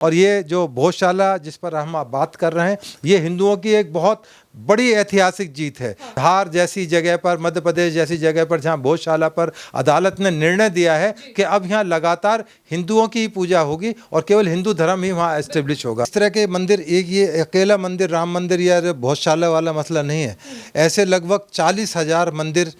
और ये जो भोजशाला जिस पर हम आप बात कर रहे हैं, ये हिंदुओं की एक बहुत बड़ी ऐतिहासिक जीत है। बिहार जैसी जगह पर, मध्य प्रदेश जैसी जगह पर जहाँ भोजशाला पर अदालत ने निर्णय दिया है कि अब यहाँ लगातार हिंदुओं की ही पूजा होगी और केवल हिंदू धर्म ही वहाँ एस्टेब्लिश होगा। इस तरह के मंदिर, एक ये अकेला मंदिर राम मंदिर या भोजशाला वाला मसला नहीं है। ऐसे लगभग 40,000 मंदिर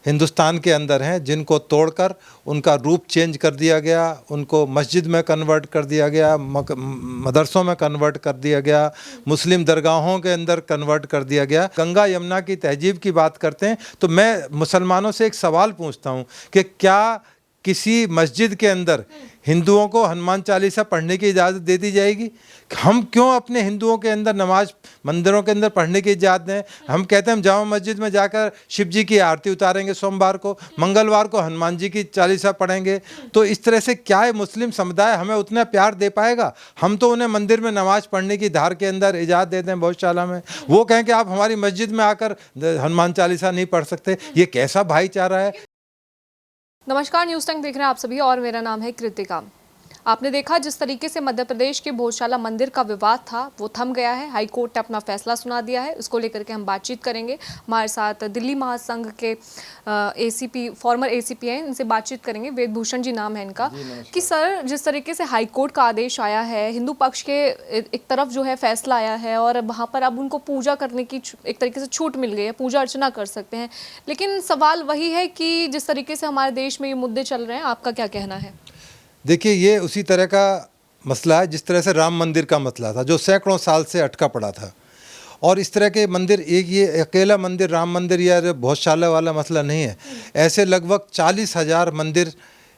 हिंदुस्तान के अंदर हैं जिनको तोड़कर उनका रूप चेंज कर दिया गया, उनको मस्जिद में कन्वर्ट कर दिया गया, मदरसों में कन्वर्ट कर दिया गया, मुस्लिम दरगाहों के अंदर कन्वर्ट कर दिया गया। गंगा यमुना की तहजीब की बात करते हैं तो मैं मुसलमानों से एक सवाल पूछता हूं कि क्या किसी मस्जिद के अंदर हिंदुओं को हनुमान चालीसा पढ़ने की इजाज़त दे दी जाएगी? हम क्यों अपने हिंदुओं के अंदर नमाज मंदिरों के अंदर पढ़ने की इजाज़त दें? हम कहते हैं हम जामा मस्जिद में जाकर शिव जी की आरती उतारेंगे सोमवार को, मंगलवार को हनुमान जी की चालीसा पढ़ेंगे। तो इस तरह से क्या है मुस्लिम समुदाय हमें उतना प्यार दे पाएगा? हम तो उन्हें मंदिर में नमाज पढ़ने की धार के अंदर इजाज़त देते हैं भोजशाला में, वो कहें कि आप हमारी मस्जिद में आकर हनुमान चालीसा नहीं पढ़ सकते। ये कैसा भाईचारा है? नमस्कार, न्यूज़ टंग देख रहे हैं आप सभी और मेरा नाम है कृतिका। आपने देखा जिस तरीके से मध्य प्रदेश के भोजशाला मंदिर का विवाद था वो थम गया है। हाई कोर्ट ने अपना फैसला सुना दिया है। उसको लेकर के हम बातचीत करेंगे। हमारे साथ दिल्ली महासंघ के एसीपी, फॉर्मर एसीपी हैं, इनसे बातचीत करेंगे। वेद भूषण जी नाम है इनका। कि सर, जिस तरीके से हाई कोर्ट का आदेश आया है, हिंदू पक्ष के एक तरफ जो है फैसला आया है और वहाँ पर अब उनको पूजा करने की एक तरीके से छूट मिल गई है, पूजा अर्चना कर सकते हैं। लेकिन सवाल वही है कि जिस तरीके से हमारे देश में ये मुद्दे चल रहे हैं, आपका क्या कहना है? देखिए, ये उसी तरह का मसला है जिस तरह से राम मंदिर का मसला था जो सैकड़ों साल से अटका पड़ा था। और इस तरह के मंदिर, एक ये अकेला मंदिर राम मंदिर या भोजशाला वाला मसला नहीं है। ऐसे लगभग 40,000 मंदिर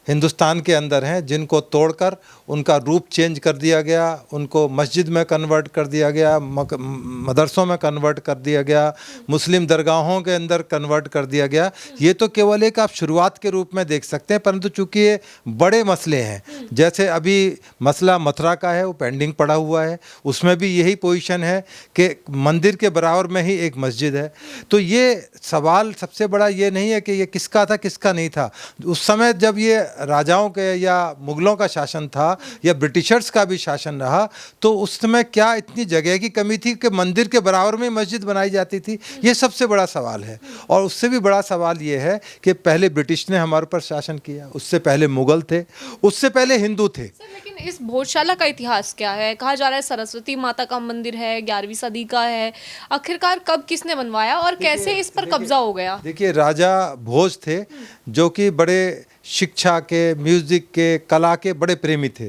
हिंदुस्तान के अंदर हैं जिनको तोड़कर उनका रूप चेंज कर दिया गया, उनको मस्जिद में कन्वर्ट कर दिया गया, मदरसों में कन्वर्ट कर दिया गया, मुस्लिम दरगाहों के अंदर कन्वर्ट कर दिया गया। ये तो केवल एक आप शुरुआत के रूप में देख सकते हैं, परंतु चूंकि ये बड़े मसले हैं, जैसे अभी मसला मथुरा का है वो पेंडिंग पड़ा हुआ है, उसमें भी यही पोजीशन है कि मंदिर के बराबर में ही एक मस्जिद है। तो ये सवाल सबसे बड़ा ये नहीं है कि ये किसका था किसका नहीं था। उस समय जब ये राजाओं के या मुगलों का शासन था या ब्रिटिशर्स का भी शासन रहा, तो उस समय क्या इतनी जगह की कमी थी कि मंदिर के बराबर में मस्जिद बनाई जाती थी? ये सबसे बड़ा सवाल है। और उससे भी बड़ा सवाल ये है कि पहले ब्रिटिश ने हमारे ऊपर शासन किया, उससे पहले मुगल थे, उससे पहले हिंदू थे। लेकिन इस भोजशाला का इतिहास क्या है? कहा जा रहा है सरस्वती माता का मंदिर है, 11वीं सदी का है। आखिरकार कब किसने बनवाया और कैसे इस पर कब्जा हो गया? देखिए, राजा भोज थे जो कि बड़े शिक्षा के, म्यूज़िक के, कला के बड़े प्रेमी थे।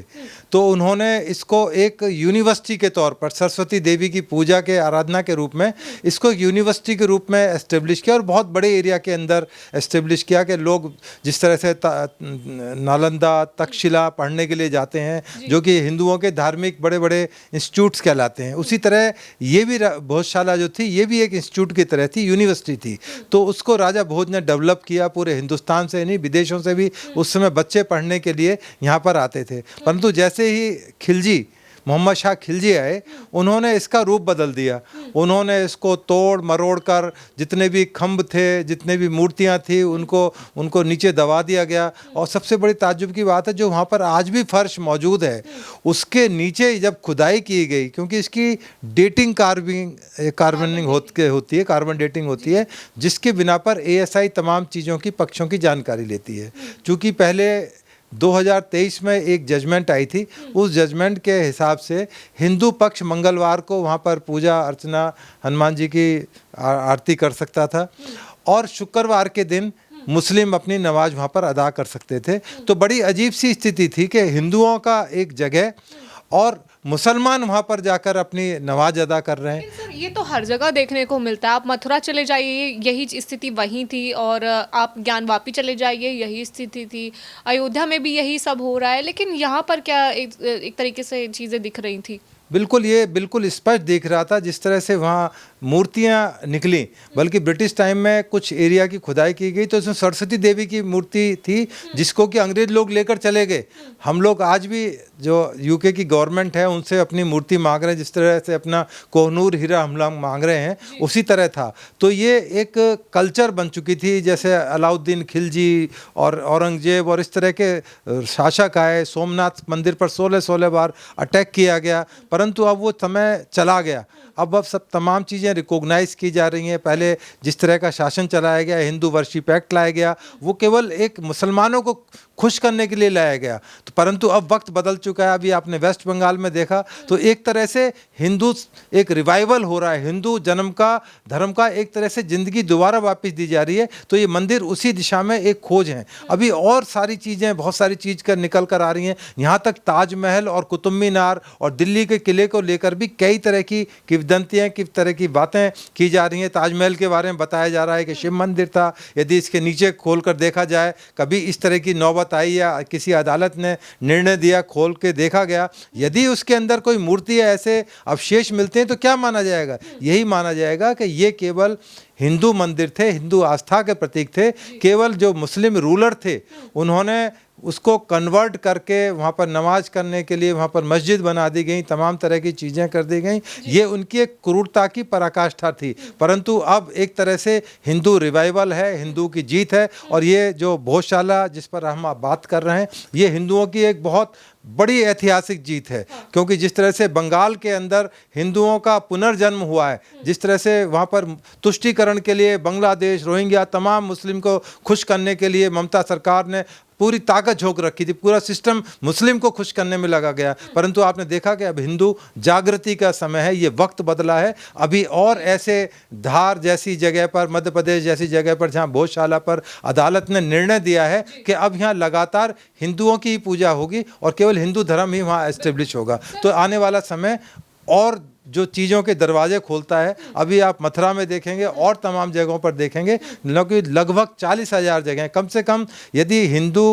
तो उन्होंने इसको एक यूनिवर्सिटी के तौर पर, सरस्वती देवी की पूजा के आराधना के रूप में इसको एक यूनिवर्सिटी के रूप में एस्टेब्लिश किया और बहुत बड़े एरिया के अंदर एस्टेब्लिश किया कि लोग जिस तरह से नालंदा, तक्षशिला पढ़ने के लिए जाते हैं जो कि हिंदुओं के धार्मिक बड़े बड़े इंस्टीट्यूट्स कहलाते हैं, उसी तरह ये भी भोजशाला जो थी ये भी एक इंस्टीट्यूट की तरह थी, यूनिवर्सिटी थी। तो उसको राजा भोज ने डेवलप किया, पूरे हिंदुस्तान से नहीं विदेशों से भी उस समय बच्चे पढ़ने के लिए यहाँ पर आते थे। परंतु जैसे ही खिलजी, मोहम्मद शाह खिलजी आए, उन्होंने इसका रूप बदल दिया। उन्होंने इसको तोड़ मरोड़ कर जितने भी खम्भ थे, जितने भी मूर्तियाँ थी, उनको नीचे दबा दिया गया। और सबसे बड़ी ताज्जुब की बात है, जो वहाँ पर आज भी फर्श मौजूद है उसके नीचे जब खुदाई की गई, क्योंकि इसकी डेटिंग कार्बनिंग होती है, कार्बन डेटिंग होती है, जिसके बिना पर ASI तमाम चीज़ों की, पक्षों की जानकारी लेती है। चूँकि पहले 2023 में एक जजमेंट आई थी, उस जजमेंट के हिसाब से हिंदू पक्ष मंगलवार को वहाँ पर पूजा अर्चना हनुमान जी की आरती कर सकता था और शुक्रवार के दिन मुस्लिम अपनी नमाज वहाँ पर अदा कर सकते थे। तो बड़ी अजीब सी स्थिति थी कि हिंदुओं का एक जगह और मुसलमान वहाँ पर जाकर अपनी नमाज अदा कर रहे हैं। सर, ये तो हर जगह देखने को मिलता है। आप मथुरा चले जाइए, यही स्थिति वहीं थी, और आप ज्ञानवापी चले जाइए, यही स्थिति थी। अयोध्या में भी यही सब हो रहा है। लेकिन यहाँ पर क्या एक तरीके से चीज़ें दिख रही थी? बिल्कुल, ये बिल्कुल स्पष्ट दिख रहा था जिस तरह से वहाँ मूर्तियाँ निकली। बल्कि ब्रिटिश टाइम में कुछ एरिया की खुदाई की गई तो उसमें सरस्वती देवी की मूर्ति थी जिसको कि अंग्रेज लोग लेकर चले गए। हम लोग आज भी जो यूके की गवर्नमेंट है उनसे अपनी मूर्ति मांग रहे हैं, जिस तरह से अपना कोहनूर हीरा हम लोग मांग रहे हैं उसी तरह था। तो ये एक कल्चर बन चुकी थी, जैसे अलाउद्दीन खिलजी और औरंगजेब और इस तरह के शासक आए, सोमनाथ मंदिर पर 16 बार अटैक किया गया, परंतु अब वो समय चला गया। अब सब तमाम चीज़ें रिकॉग्नाइज की जा रही हैं। पहले जिस तरह का शासन चलाया गया, हिंदू वर्शिप एक्ट लाया गया, वो केवल एक मुसलमानों को खुश करने के लिए लाया गया। तो परंतु अब वक्त बदल चुका है। अभी आपने वेस्ट बंगाल में देखा तो एक तरह से हिंदू एक रिवाइवल हो रहा है, हिंदू जन्म का धर्म का एक तरह से ज़िंदगी दोबारा वापस दी जा रही है। तो ये मंदिर उसी दिशा में एक खोज है। अभी और सारी चीज़ें, बहुत सारी चीज़ कर निकल कर आ रही हैं। यहाँ तक ताजमहल और कुतुब मीनार और दिल्ली के किले को लेकर भी कई तरह की किंवदंतियाँ, किस तरह की बातें की जा रही हैं। ताजमहल के बारे में बताया जा रहा है कि शिव मंदिर था, यदि इसके नीचे खोल कर देखा जाए, कभी इस तरह की नौबत आई या किसी अदालत ने निर्णय दिया, खोल के देखा गया, यदि उसके अंदर कोई मूर्ति या ऐसे अवशेष मिलते हैं तो क्या माना जाएगा? यही माना जाएगा कि ये केवल हिंदू मंदिर थे, हिंदू आस्था के प्रतीक थे। केवल जो मुस्लिम रूलर थे उन्होंने उसको कन्वर्ट करके वहाँ पर नमाज करने के लिए वहाँ पर मस्जिद बना दी गई, तमाम तरह की चीज़ें कर दी गई। ये उनकी एक क्रूरता की पराकाष्ठा थी। परंतु अब एक तरह से हिंदू रिवाइवल है, हिंदू की जीत है। और ये जो भोजशाला जिस पर हम बात कर रहे हैं, ये हिंदुओं की एक बहुत बड़ी ऐतिहासिक जीत है। क्योंकि जिस तरह से बंगाल के अंदर हिंदुओं का पुनर्जन्म हुआ है, जिस तरह से वहाँ पर तुष्टीकरण के लिए बांग्लादेश, रोहिंग्या, तमाम मुस्लिम को खुश करने के लिए ममता सरकार ने पूरी ताकत झोंक रखी थी, पूरा सिस्टम मुस्लिम को खुश करने में लगा गया। परंतु आपने देखा कि अब हिंदू जागृति का समय है, ये वक्त बदला है। अभी और ऐसे धार जैसी जगह पर, मध्य प्रदेश जैसी जगह पर जहाँ भोजशाला पर अदालत ने निर्णय दिया है कि अब यहाँ लगातार हिंदुओं की ही पूजा होगी और केवल हिंदू धर्म ही वहाँ एस्टेब्लिश होगा। तो आने वाला समय और जो चीज़ों के दरवाजे खोलता है। अभी आप मथुरा में देखेंगे और तमाम जगहों पर देखेंगे, क्योंकि लगभग 40,000 जगह कम से कम, यदि हिंदू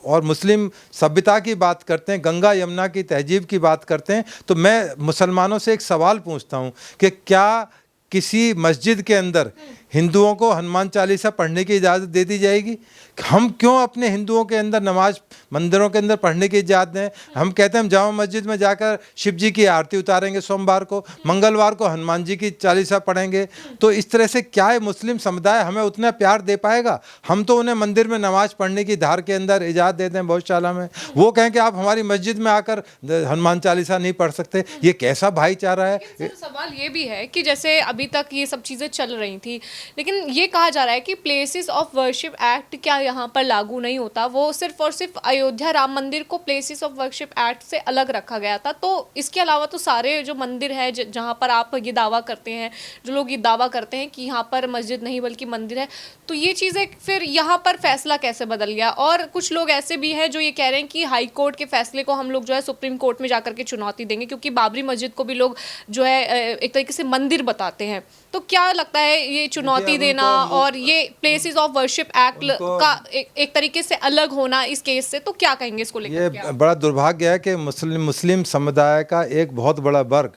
और मुस्लिम सभ्यता की बात करते हैं, गंगा यमुना की तहजीब की बात करते हैं, तो मैं मुसलमानों से एक सवाल पूछता हूँ कि क्या किसी मस्जिद के अंदर हिंदुओं को हनुमान चालीसा पढ़ने की इजाज़त दे दी जाएगी? हम क्यों अपने हिंदुओं के अंदर नमाज मंदिरों के अंदर पढ़ने की इजाज़त दें? हम कहते हैं हम जामा मस्जिद में जाकर शिव जी की आरती उतारेंगे सोमवार को, मंगलवार को हनुमान जी की चालीसा पढ़ेंगे। तो इस तरह से क्या है मुस्लिम समुदाय हमें उतना प्यार दे पाएगा? हम तो उन्हें मंदिर में नमाज पढ़ने की धार के अंदर इजाज़त देते हैं भोजशाला में, वो कहें कि आप हमारी मस्जिद में आकर हनुमान चालीसा नहीं पढ़ सकते। ये कैसा भाईचारा है? सवाल ये भी है कि जैसे अभी तक ये सब चीज़ें चल रही थी, लेकिन ये कहा जा रहा है कि प्लेसेस ऑफ वर्शिप एक्ट क्या यहाँ पर लागू नहीं होता? वो सिर्फ और सिर्फ अयोध्या राम मंदिर को प्लेसेस ऑफ वर्शिप एक्ट से अलग रखा गया था। तो इसके अलावा तो सारे जो मंदिर है जहाँ पर आप ये दावा करते हैं, जो लोग ये दावा करते हैं कि यहाँ पर मस्जिद नहीं बल्कि मंदिर है, तो ये चीज़ें फिर यहाँ पर फैसला कैसे बदल गया? और कुछ लोग ऐसे भी हैं जो ये कह रहे हैं कि हाई कोर्ट के फैसले को हम लोग जो है सुप्रीम कोर्ट में जाकर के चुनौती देंगे, क्योंकि बाबरी मस्जिद को भी लोग जो है एक तरीके से मंदिर बताते हैं। तो क्या लगता है ये चुनौती देना और ये प्लेसेस ऑफ वर्शिप एक्ट का एक तरीके से अलग होना इस केस से, तो क्या कहेंगे इसको लेकर? ये बड़ा दुर्भाग्य है कि मुस्लिम समुदाय का एक बहुत बड़ा वर्ग,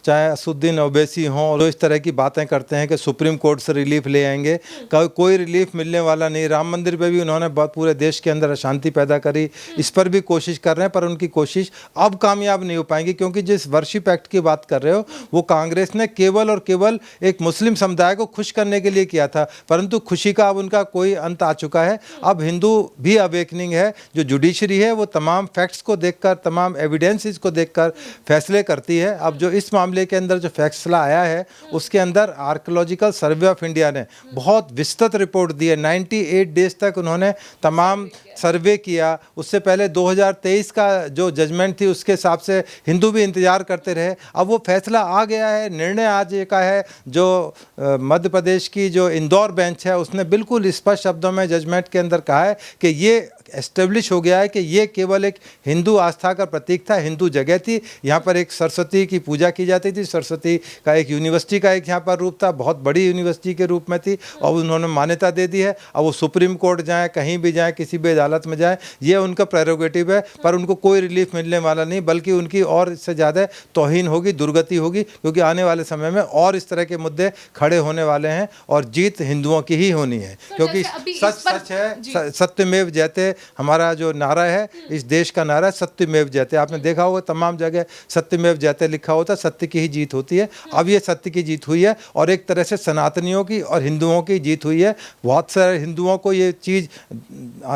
चाहे असुद्दीन ओवैसी हों, और इस तरह की बातें करते हैं कि सुप्रीम कोर्ट से रिलीफ ले आएंगे। कोई रिलीफ मिलने वाला नहीं। राम मंदिर पे भी उन्होंने बहुत पूरे देश के अंदर अशांति पैदा करी, इस पर भी कोशिश कर रहे हैं, पर उनकी कोशिश अब कामयाब नहीं हो पाएंगी। क्योंकि जिस वर्शिप एक्ट की बात कर रहे हो वो कांग्रेस ने केवल और केवल एक मुस्लिम समुदाय को खुश करने के लिए किया था, परंतु खुशी का अब उनका कोई अंत आ चुका है। अब हिंदू भी अवेकनिंग है, जो जुडिशरी है वो तमाम फैक्ट्स को देखकर, तमाम एविडेंसेस को देखकर फैसले करती है। अब जो इस मामले के अंदर जो फैसला आया है उसके अंदर आर्कियोलॉजिकल सर्वे ऑफ इंडिया ने बहुत विस्तृत रिपोर्ट दी है। 98 डेज तक उन्होंने तमाम सर्वे किया। उससे पहले 2023 का जो जजमेंट थी उसके हिसाब से हिंदू भी इंतजार करते रहे। अब वो फैसला आ गया है, निर्णय आज का है। जो मध्य प्रदेश की जो इंदौर बेंच है उसने बिल्कुल स्पष्ट शब्दों में जजमेंट के अंदर कहा है कि ये एस्टेब्लिश हो गया है कि ये केवल एक हिंदू आस्था का प्रतीक था, हिंदू जगह थी। यहाँ पर एक सरस्वती की पूजा की जाती जाती थी। सरस्वती का एक यूनिवर्सिटी का एक यहाँ पर रूप था, बहुत बड़ी यूनिवर्सिटी के रूप में थी, और उन्होंने मान्यता दे दी है। अब वो सुप्रीम कोर्ट जाएँ, कहीं भी जाएँ, किसी भी अदालत में जाएँ, ये उनका प्रेरोगेटिव है, पर उनको कोई रिलीफ मिलने वाला नहीं, बल्कि उनकी और इससे ज़्यादा तौहीन होगी, दुर्गति होगी, क्योंकि आने वाले समय में और इस तरह के मुद्दे खड़े होने वाले हैं और जीत हिंदुओं की ही होनी है। क्योंकि सच है, सत्यमेव जयते हमारा जो नारा है, इस देश का नारा है सत्यमेव जयते। आपने देखा होगा तमाम जगह सत्यमेव जयते लिखा होता है, सत्य की ही जीत होती है। अब ये सत्य की जीत हुई है और एक तरह से सनातनियों की और हिंदुओं की जीत हुई है। बहुत सारे हिंदुओं को ये चीज़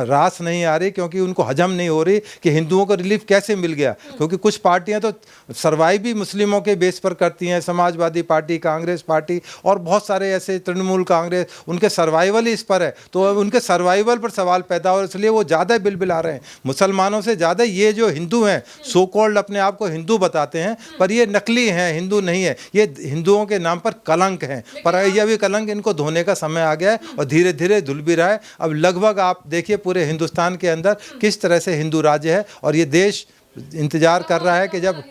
रास नहीं आ रही, क्योंकि उनको हजम नहीं हो रही कि हिंदुओं को रिलीफ कैसे मिल गया, क्योंकि कुछ पार्टियां तो सर्वाइव भी मुस्लिमों के बेस पर करती हैं, समाजवादी पार्टी, कांग्रेस पार्टी और बहुत सारे ऐसे, तृणमूल कांग्रेस, उनके सर्वाइवल ही इस पर है, तो उनके सर्वाइवल पर सवाल पैदा हो, इसलिए वो ज़्यादा बिलबिला रहे हैं। मुसलमानों से ज़्यादा ये जो हिंदू हैं, सो कॉल्ड अपने आप को हिंदू बताते हैं, पर ये नकली हैं, हिंदू नहीं है, ये हिंदुओं के नाम पर कलंक हैं। पर यह भी कलंक इनको धोने का समय आ गया है और धीरे धीरे धुल भी रहा है। अब लगभग आप देखिए पूरे हिंदुस्तान के अंदर किस तरह से हिंदू राज्य है, और ये देश इंतजार कर रहा है कि जब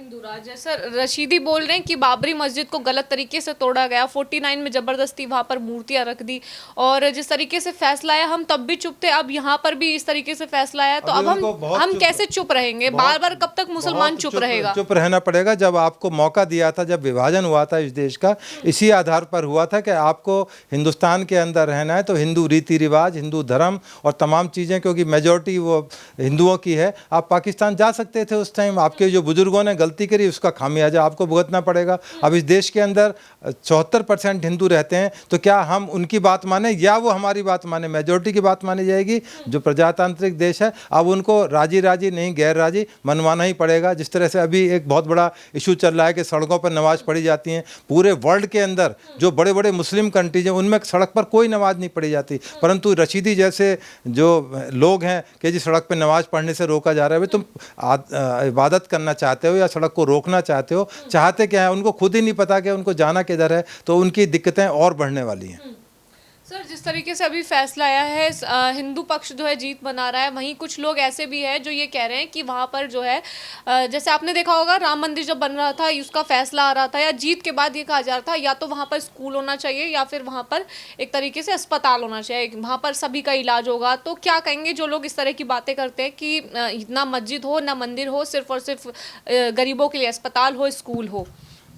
सर रशीदी बोल रहे हैं कि बाबरी मस्जिद को गलत तरीके से तोड़ा गया, 49 में जबरदस्ती वहां पर मूर्तियां रख दी, और जिस तरीके से फैसला आया हम तब भी चुप थे, अब यहाँ पर भी इस तरीके से फैसला आया, तो अब हम कैसे चुप रहेंगे? बार बार कब तक मुसलमान चुप रहेगा? चुप रहना पड़ेगा। जब आपको मौका दिया था, जब विभाजन हुआ था इस देश का, इसी आधार पर हुआ था कि आपको हिंदुस्तान के अंदर रहना है तो हिंदू रीति रिवाज, हिंदू धर्म और तमाम चीज़ें, क्योंकि मेजोरिटी वो हिंदुओं की है। आप पाकिस्तान जा सकते थे उस टाइम, आपके जो बुजुर्गों ने गलती करी उसका खामियाजा आपको भुगतना पड़ेगा। अब इस देश के अंदर 74% हिंदू रहते हैं, तो क्या हम उनकी बात माने या वो हमारी बात माने? मेजोरिटी की बात मानी जाएगी। जो प्रजातांत्रिक देश है, अब उनको राजी राजी नहीं, गैर राजी मनवाना ही पड़ेगा। जिस तरह से अभी एक बहुत बड़ा इशू चल रहा है कि सड़कों पर नमाज पढ़ी जाती हैं, पूरे वर्ल्ड के अंदर जो बड़े बड़े मुस्लिम कंट्रीज हैं उनमें सड़क पर कोई नमाज नहीं पढ़ी जाती, परंतु रशीदी जैसे जो लोग हैं कि जी सड़क पर नमाज पढ़ने से रोका जा रहा है। भाई तुम इबादत करना चाहते हो या सड़क को रोकना चाहते हो? चाहते क्या है? उनको खुद ही नहीं पता कि उनको जाना किधर है, तो उनकी दिक्कतें और बढ़ने वाली हैं। सर जिस तरीके से अभी फैसला आया है, हिंदू पक्ष जो है जीत मना रहा है, वहीं कुछ लोग ऐसे भी हैं जो ये कह रहे हैं कि वहाँ पर जो है जैसे आपने देखा होगा राम मंदिर जब बन रहा था, उसका फैसला आ रहा था या जीत के बाद ये कहा जा रहा था या तो वहाँ पर स्कूल होना चाहिए या फिर वहाँ पर एक तरीके से अस्पताल होना चाहिए, वहाँ पर सभी का इलाज होगा। तो क्या कहेंगे जो लोग इस तरह की बातें करते हैं कि ना मस्जिद हो ना मंदिर हो, सिर्फ और सिर्फ गरीबों के लिए अस्पताल हो, स्कूल हो?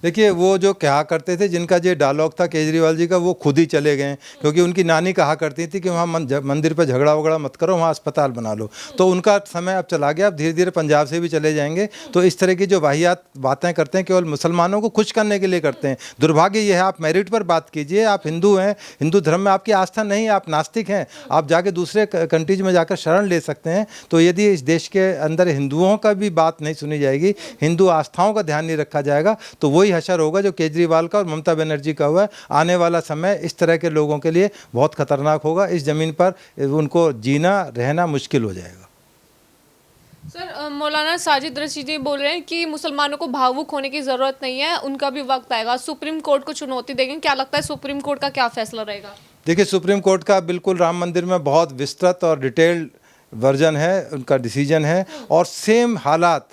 देखिए, वो जो कहा करते थे, जिनका ये डायलॉग था केजरीवाल जी का, वो खुद ही चले गए, क्योंकि उनकी नानी कहा करती थी कि वहाँ मंदिर पर झगड़ा वगड़ा मत करो, वहाँ अस्पताल बना लो। तो उनका समय अब चला गया, अब धीरे धीरे पंजाब से भी चले जाएंगे। तो इस तरह की जो वाहियात बातें करते हैं, केवल मुसलमानों को खुश करने के लिए करते हैं। दुर्भाग्य ये है, आप मेरिट पर बात कीजिए, आप हिंदू हैं, हिंदू धर्म में आपकी आस्था नहीं है, आप नास्तिक हैं, आप जाके दूसरे कंट्रीज में जाकर शरण ले सकते हैं। तो यदि इस देश के अंदर हिंदुओं का भी बात नहीं सुनी जाएगी, हिंदू आस्थाओं का ध्यान नहीं रखा जाएगा, तो वही हशर होगा जो केजरीवाल का और ममता बनर्जी का हुआ है। आने वाला समय इस तरह के लोगों के लिए बहुत खतरनाक होगा। इस जमीन पर उनको जीना रहना मुश्किल हो जाएगा। सर मौलाना साजिद रशीदी बोल रहे हैं कि मुसलमानों को भावुक होने की ज़रूरत नहीं है, उनका भी वक्त आएगा, सुप्रीम कोर्ट को चुनौती देंगे। क्या लगता है सुप्रीम कोर्ट का क्या फैसला रहेगा? देखिए, सुप्रीम कोर्ट का बिल्कुल राम मंदिर में बहुत विस्तृत और डिटेल्ड वर्जन है, उनका डिसीजन है, और सेम हालात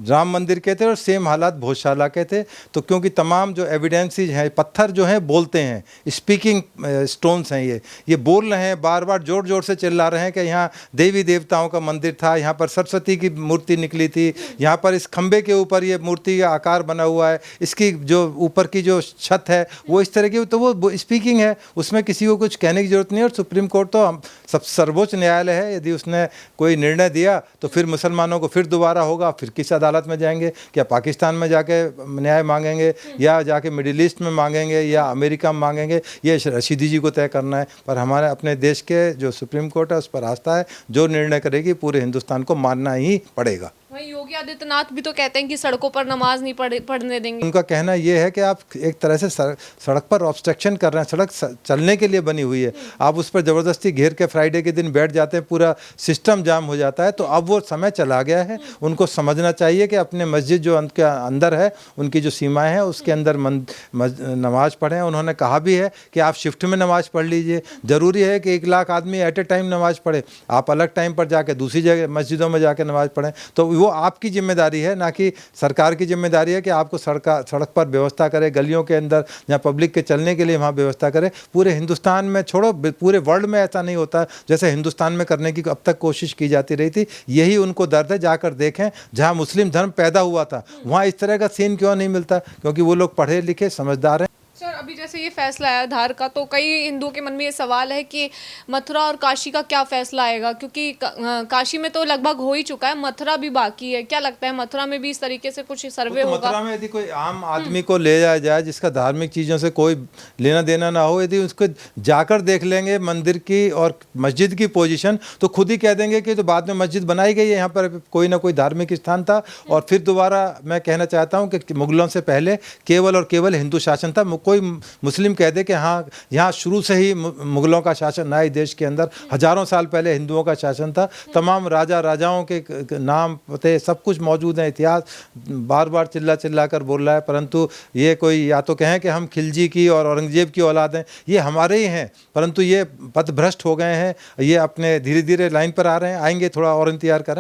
राम मंदिर के थे और सेम हालात भोजशाला के थे। तो क्योंकि तमाम जो एविडेंसेस हैं, पत्थर जो हैं बोलते हैं, स्पीकिंग स्टोन्स हैं, ये बोल रहे हैं, बार बार जोर जोर से चिल्ला रहे हैं कि यहाँ देवी देवताओं का मंदिर था, यहाँ पर सरस्वती की मूर्ति निकली थी, यहाँ पर इस खंबे के ऊपर ये मूर्ति का आकार बना हुआ है, इसकी जो ऊपर की जो छत है वो इस तरह की, तो वो स्पीकिंग है, उसमें किसी को कुछ कहने की जरूरत नहीं है। और सुप्रीम कोर्ट तो हम सब सर्वोच्च न्यायालय है, यदि उसने कोई निर्णय दिया तो फिर मुसलमानों को फिर दोबारा होगा, फिर किस अदालत में जाएंगे? क्या पाकिस्तान में जाके न्याय मांगेंगे या जाके मिडिल ईस्ट में मांगेंगे या अमेरिका में मांगेंगे? ये रशीदी जी को तय करना है। पर हमारे अपने देश के जो सुप्रीम कोर्ट है उस पर आस्था है, जो निर्णय करेगी पूरे हिंदुस्तान को मानना ही पड़ेगा। वहीं योगी आदित्यनाथ भी तो कहते हैं कि सड़कों पर नमाज नहीं पढ़ने देंगे। उनका कहना यह है कि आप एक तरह से सड़क पर ऑब्स्ट्रक्शन कर रहे हैं, सड़क चलने के लिए बनी हुई है, आप उस पर ज़बरदस्ती घेर के फ्राइडे के दिन बैठ जाते हैं, पूरा सिस्टम जाम हो जाता है। तो अब वो समय चला गया है, उनको समझना चाहिए कि अपने मस्जिद जो उनके अंदर है, उनकी जो सीमाएँ हैं उसके अंदर नमाज़ पढ़ें। उन्होंने कहा भी है कि आप शिफ्ट में नमाज़ पढ़ लीजिए, ज़रूरी है कि 1 लाख आदमी एट ए टाइम नमाज़ पढ़े, आप अलग टाइम पर जाके दूसरी जगह मस्जिदों में जाके नमाज़ पढ़ें। तो वो आप आपकी जिम्मेदारी है, ना कि सरकार की जिम्मेदारी है कि आपको सड़क पर व्यवस्था करे, गलियों के अंदर जहाँ पब्लिक के चलने के लिए वहाँ व्यवस्था करे। पूरे हिंदुस्तान में छोड़ो, पूरे वर्ल्ड में ऐसा नहीं होता जैसे हिंदुस्तान में करने की अब तक कोशिश की जाती रही थी। यही उनको दर्द है। जाकर देखें जहाँ मुस्लिम धर्म पैदा हुआ था वहाँ इस तरह का सीन क्यों नहीं मिलता, क्योंकि वो लोग पढ़े लिखे समझदार हैं। सर, अभी जैसे ये फैसला आया आधार का, तो कई हिंदुओं के मन में ये सवाल है कि मथुरा और काशी का क्या फैसला आएगा, क्योंकि काशी में तो लगभग हो ही चुका है, मथुरा भी बाकी है। क्या लगता है मथुरा में भी इस तरीके से कुछ सर्वे तो होगा? मथुरा में यदि कोई आम आदमी को ले जाया जाए जिसका धार्मिक चीज़ों से कोई लेना देना ना हो, यदि उसको जाकर देख लेंगे मंदिर की और मस्जिद की पोजीशन, तो खुद ही कह देंगे कि तो बाद में मस्जिद बनाई गई है, यहाँ पर कोई ना कोई धार्मिक स्थान था। और फिर दोबारा मैं कहना चाहता हूँ कि मुगलों से पहले केवल और केवल हिंदू शासन था। कोई मुस्लिम कह दे कि हाँ यहाँ शुरू से ही मुगलों का शासन आए, देश के अंदर हजारों साल पहले हिंदुओं का शासन था। तमाम राजा राजाओं के नाम पते सब कुछ मौजूद है। इतिहास बार बार चिल्ला चिल्ला कर बोल रहा है, परंतु ये कोई या तो कहें कि हम खिलजी की और औरंगजेब की औलाद हैं, ये हमारे ही हैं, परंतु ये पथभ्रष्ट हो गए हैं। ये अपने धीरे धीरे लाइन पर आ रहे हैं, आएंगे, थोड़ा और इंतजार करें।